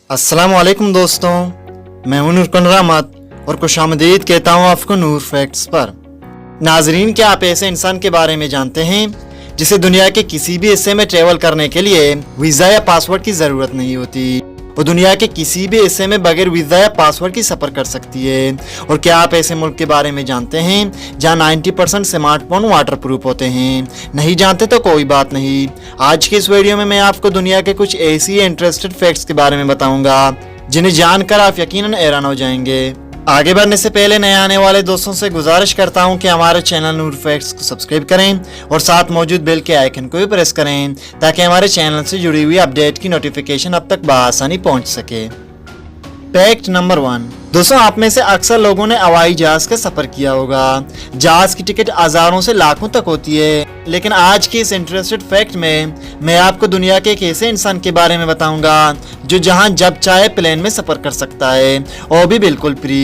अस्सलाम वालेकुम दोस्तों, मैं हूं नूरकुन रहमत और खुशामदीद कहता हूं आपको नूर फैक्ट्स पर। नाजरीन, क्या आप ऐसे इंसान के बारे में जानते हैं जिसे दुनिया के किसी भी हिस्से में ट्रेवल करने के लिए वीज़ा या पासवर्ड की ज़रूरत नहीं होती? वो दुनिया के किसी भी हिस्से में बगैर वीज़ा या पासवर्ड की सफ़र कर सकती है। और क्या आप ऐसे मुल्क के बारे में जानते हैं जहां 90% स्मार्टफोन वाटर प्रूफ होते हैं? नहीं जानते तो कोई बात नहीं। आज की इस वीडियो में मैं आपको दुनिया के कुछ ऐसी इंटरेस्टेड फैक्ट्स के बारे में बताऊंगा जिन्हें जानकर आप यकीनन हैरान हो जाएंगे। आगे बढ़ने से पहले नए आने वाले दोस्तों से गुजारिश करता हूं कि हमारे चैनल नूर फैक्ट्स को सब्सक्राइब करें और साथ मौजूद बेल के आइकन को भी प्रेस करें ताकि हमारे चैनल से जुड़ी हुई अपडेट की नोटिफिकेशन अब तक बआसानी पहुंच सके। Fact number 1। दोस्तों, आप में से अक्सर लोगों ने हवाई जहाज का सफर किया होगा। जहाज की टिकट हजारों से लाखों तक होती है, लेकिन आज की इस इंटरेस्टेड फैक्ट में मैं आपको दुनिया के एक ऐसे इंसान के बारे में बताऊंगा जो जहां जब चाहे प्लेन में सफर कर सकता है और भी बिल्कुल फ्री।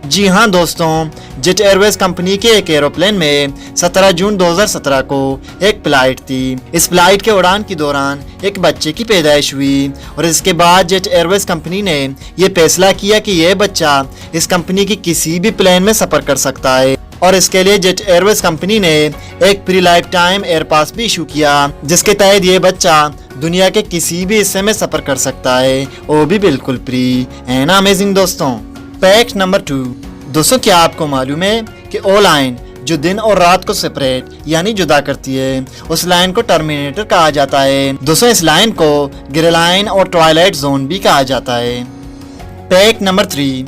जी हाँ दोस्तों, जेट एयरवेज कंपनी के एक एरोप्लेन में 17 जून 2017 को एक फ्लाइट थी। इस फ्लाइट के उड़ान के दौरान एक बच्चे की पैदाइश हुई और इसके बाद जेट एयरवेज कंपनी ने यह फैसला किया कि यह बच्चा इस कंपनी की किसी भी प्लेन में सफर कर सकता है और इसके लिए जेट एयरवेज कंपनी ने एक free life time air pass भी इशू किया, जिसके तहत ये बच्चा दुनिया के किसी भी हिस्से में सफर कर सकता है, वो भी बिल्कुल फ्री। है ना अमेजिंग दोस्तों। Fact number 2। दोस्तों, क्या आपको मालूम है कि ओ लाइन जो दिन और रात को सेपरेट यानी जुदा करती है, उस लाइन को टर्मिनेटर कहा जाता है। दोस्तों, इस लाइन को ग्रे लाइन और ट्वाइलाइट जोन भी कहा जाता है। Fact number 3।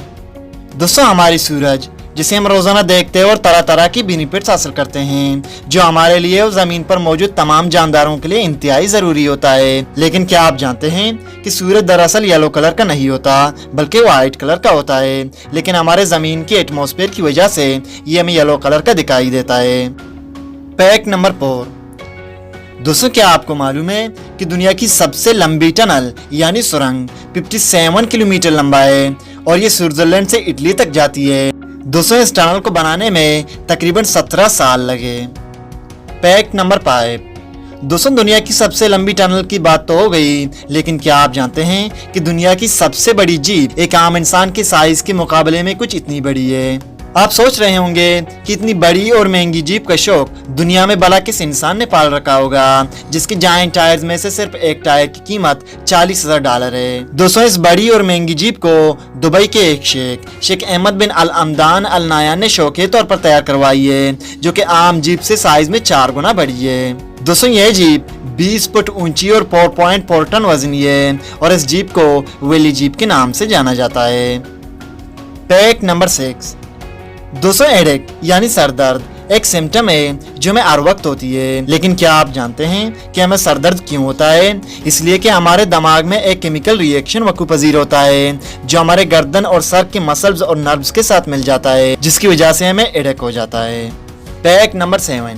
दोस्तों, हमारी सूरज जिसे हम रोजाना देखते हैं और तरह तरह की बेनिफिट्स हासिल करते हैं, जो हमारे लिए और जमीन पर मौजूद तमाम जानदारों के लिए इंतहाई जरूरी होता है। लेकिन क्या आप जानते हैं कि सूरज दरअसल येलो कलर का नहीं होता बल्कि व्हाइट कलर का होता है, लेकिन हमारे जमीन के एटमॉस्फेयर की वजह से ये हमें येलो कलर का दिखाई देता है। Fact number 4। दोस्तों, क्या आपको मालूम है कि दुनिया की सबसे लंबी टनल यानी सुरंग 57 किलोमीटर लंबा है और ये स्विट्जरलैंड से इटली तक जाती है। दोस्तों, इस टनल को बनाने में तकरीबन 17 साल लगे। Fact number 5। दोस्तों, दुनिया की सबसे लंबी टनल की बात तो हो गई, लेकिन क्या आप जानते हैं कि दुनिया की सबसे बड़ी जीप एक आम इंसान के साइज के मुकाबले में कुछ इतनी बड़ी है? आप सोच रहे होंगे कि इतनी बड़ी और महंगी जीप का शौक दुनिया में भला किस इंसान ने पाल रखा होगा जिसके जायंट टायर्स में से सिर्फ एक टायर की कीमत $40,000 है। दोस्तों, इस बड़ी और महंगी जीप को दुबई के एक शेख अहमद बिन अल अमदान अल नायान ने शौकिया तौर पर तैयार करवाई है, जो कि आम जीप से साइज में 4 गुना बड़ी है। दोस्तों, यह जीप 20 फुट ऊंची और 4.4 टन वजनी है और इस जीप को वेली जीप के नाम से जाना जाता है। Fact number 6। दोस्तों, हेडेक यानी सर दर्द एक सिम्टम है जो हमें हर वक्त होती है, लेकिन क्या आप जानते हैं कि हमें सर दर्द क्यों होता है? इसलिए कि हमारे दिमाग में एक केमिकल रिएक्शन वकूपजीर होता है जो हमारे गर्दन और सर के मसल्स और नर्व्स के साथ मिल जाता है, जिसकी वजह से हमें हेडेक हो जाता है। Fact number 7।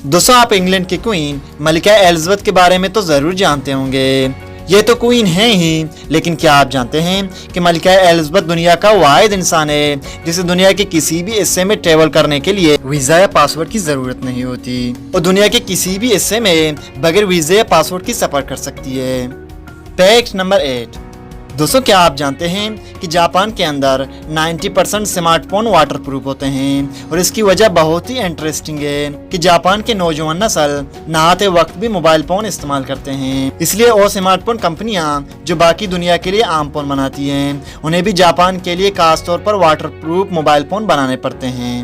दोस्तों, आप इंग्लैंड की क्वीन मलिका एलिजाबेथ के बारे में तो जरूर जानते होंगे। ये तो क्वीन है ही, लेकिन क्या आप जानते हैं कि मलिका एलिजाबेथ दुनिया का वाहिद इंसान है जिसे दुनिया के किसी भी हिस्से में ट्रेवल करने के लिए वीजा या पासवर्ड की जरूरत नहीं होती और दुनिया के किसी भी हिस्से में बगैर वीजा या पासवर्ड की सफर कर सकती है। Fact number 8। दोस्तों, क्या आप जानते हैं कि जापान के अंदर 90% स्मार्टफोन वाटर प्रूफ होते हैं और इसकी वजह बहुत ही इंटरेस्टिंग है कि जापान के नौजवान नस्ल नहाते वक्त भी मोबाइल फोन इस्तेमाल करते हैं। इसलिए वो स्मार्टफोन कंपनियां जो बाकी दुनिया के लिए आम फोन बनाती हैं, उन्हें भी जापान के लिए खास तौर पर वाटर प्रूफ मोबाइल फोन बनाने पड़ते हैं।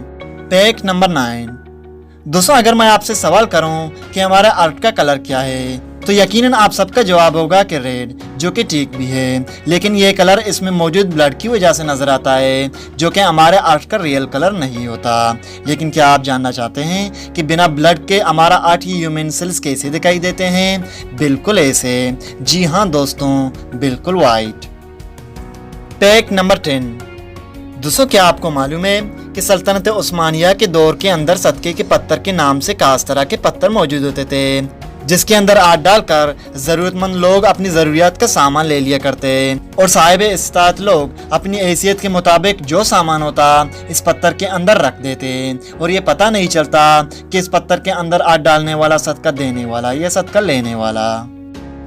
Fact number 9। दोस्तों, अगर मैं आपसे सवाल करूं कि हमारा अर्थ का कलर क्या है, तो यकीनन आप सबका जवाब होगा कि रेड, जो कि ठीक भी है, लेकिन ये कलर इसमें मौजूद ब्लड की वजह से नजर आता है, जो कि हमारे अर्थ का रियल कलर नहीं होता। लेकिन क्या आप जानना चाहते हैं कि बिना ब्लड के हमारा अर्थ ह्यूमन सेल्स कैसे दिखाई देते हैं? बिल्कुल ऐसे। जी हाँ दोस्तों, बिल्कुल वाइट। Fact number 10। दोस्तों, क्या आपको मालूम है कि सल्तनत उस्मानिया के दौर के अंदर सदके के पत्थर के नाम से खास तरह के पत्थर मौजूद होते थे, जिसके अंदर आग डालकर जरूरतमंद लोग अपनी जरूरियात का सामान ले लिया करते और साहिब इस्तात लोग अपनी हैसियत के मुताबिक जो सामान होता इस पत्थर के अंदर रख देते और ये पता नहीं चलता कि इस पत्थर के अंदर आग डालने वाला सदका देने वाला या सदका लेने वाला।